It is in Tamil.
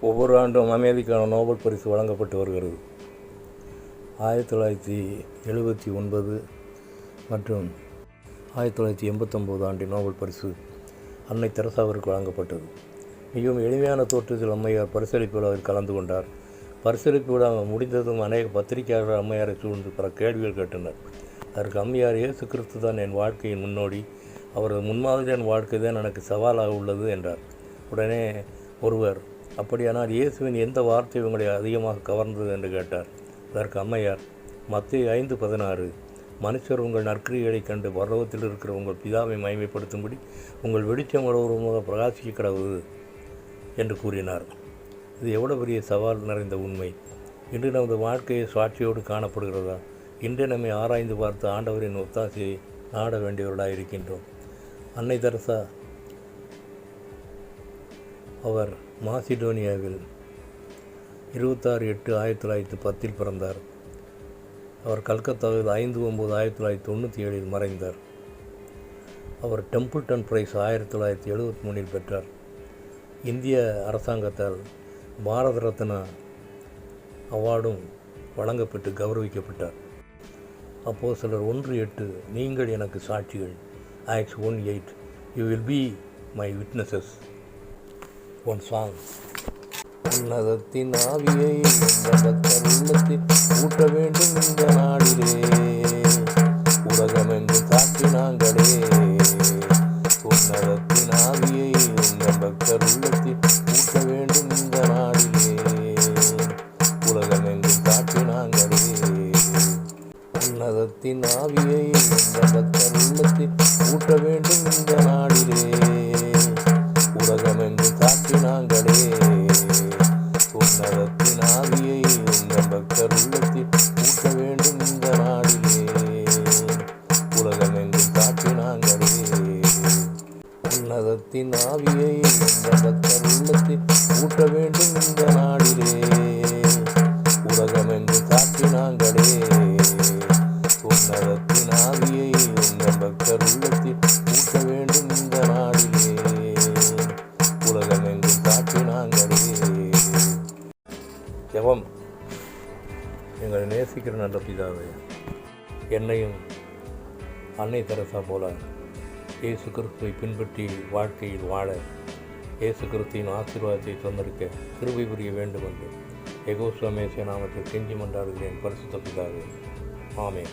ஒவ்வொரு ஆண்டும் அமைதிக்கான நோபல் பரிசு வழங்கப்பட்டு வருகிறது. 1979 மற்றும் 1989 ஆண்டின் நோபல் பரிசு அன்னை தெரசாவிற்கு வழங்கப்பட்டது. மிகவும் எளிமையான தோற்றத்தில் அம்மையார் பரிசளிப்பு விழாவில் கலந்து கொண்டார். பரிசளிப்பு விழா முடிந்ததும் அநேக பத்திரிகையாளர்கள் அம்மையாரை சூழ்ந்து பல கேள்விகள் கேட்டனர். அதற்கு அம்மையார், இயேசு கிறிஸ்து தான் என் வாழ்க்கையின் முன்னோடி, அவரது முன்மாதிரியான வாழ்க்கை தான் எனக்கு சவாலாக உள்ளது என்றார். உடனே ஒருவர், அப்படியானால் இயேசுவின் எந்த வார்த்தை உங்களை அதிகமாக கவர்ந்தது என்று கேட்டார். அதற்கு அம்மையார், மத்தேயு 5:16, மனுஷர் உங்கள் நற்கிரியைகளைக் கண்டு பரலோகத்தில் இருக்கிற உங்கள் பிதாவை மகிமைப்படுத்தும்படி உங்கள் வெளிச்சம் ஒருவருமாக பிரகாசிக்க கடவுது என்று கூறினார். இது எவ்வளவு பெரிய சவால் நிறைந்த உண்மை! இன்று நமது வாழ்க்கையை சாட்சியோடு காணப்படுகிறதா? இன்றே நம்மை ஆராய்ந்து பார்த்து ஆண்டவரின் ஒத்தாசையை நாட வேண்டியவர்களாக இருக்கின்றோம். அன்னை தெரசா அவர் மாசிடோனியாவில் 26/8/1910 பிறந்தார். அவர் கல்கத்தாவில் 5/9/1997 மறைந்தார். அவர் டெம்பிள்டன் பிரைஸ் 1973 பெற்றார். இந்திய அரசாங்கத்தால் பாரத ரத்னா அவார்டும் வழங்கப்பட்டு கௌரவிக்கப்பட்டார். அப்போஸ்தலர் 1:8, நீங்கள் எனக்கு சாட்சிகள். Acts 1:8, you will be my witnesses. One song. உன்னதத்தின் ஆவியை இந்த பக்தர் உள்ளத்தில் ஊட்ட வேண்டும் இந்த நாளிலே, உலகமெங்கும் சாற்றினாங்களே. உன்னதத்தின் ஆவியை இந்த பக்தர் உள்ளத்தில் ஊட்ட வேண்டும் இந்த நாளிலே, உலகமெங்கும் சாற்றினாங்களே. உன்னதத்தின் ஆவியை இந்த பக்தர் உள்ளத்தில் ஊட்ட வேண்டும் இந்த நாளிலே, உலகமெங்கும் சாற்றினாங்களே. உன்னதத்தின் ஆவியை இந்த பக்தர் உள்ளத்தில் ஊட்ட வேண்டும் இந்த நாளிலே, உலகமெங்கும் சாற்றினாங்களே. உன்னதத்தின் ஆவியை இந்த பக்தர் உள்ளத்தில் ஊட்ட வேண்டும் இந்த நாளிலே, உலகமெங்கும் சாற்றினாங்களே. உன்னதத்தின் ஆவியை இந்த பக்தர் உள்ளத்தில் ஊட்ட வேண்டும் இந்த நாளிலே, உலகமெங்கும் சாற்றினாங்களே. ஜெபம். எங்களை நேசிக்கிற நல்ல பிதாவே, என்னையும் அன்னை தெரசா போல இயேசு கிறிஸ்துவை பின்பற்றி வாழ்க்கையில் வாழ, இயேசு கிறிஸ்துவின் ஆசீர்வாதத்தை சொந்தரிக்க கிருபை புரிய வேண்டும் என்று யெகோவா மேசியா நாமத்தில் கெஞ்சி மன்றாடுகிறேன் பரிசுத்த பிதாவே. ஆமென்.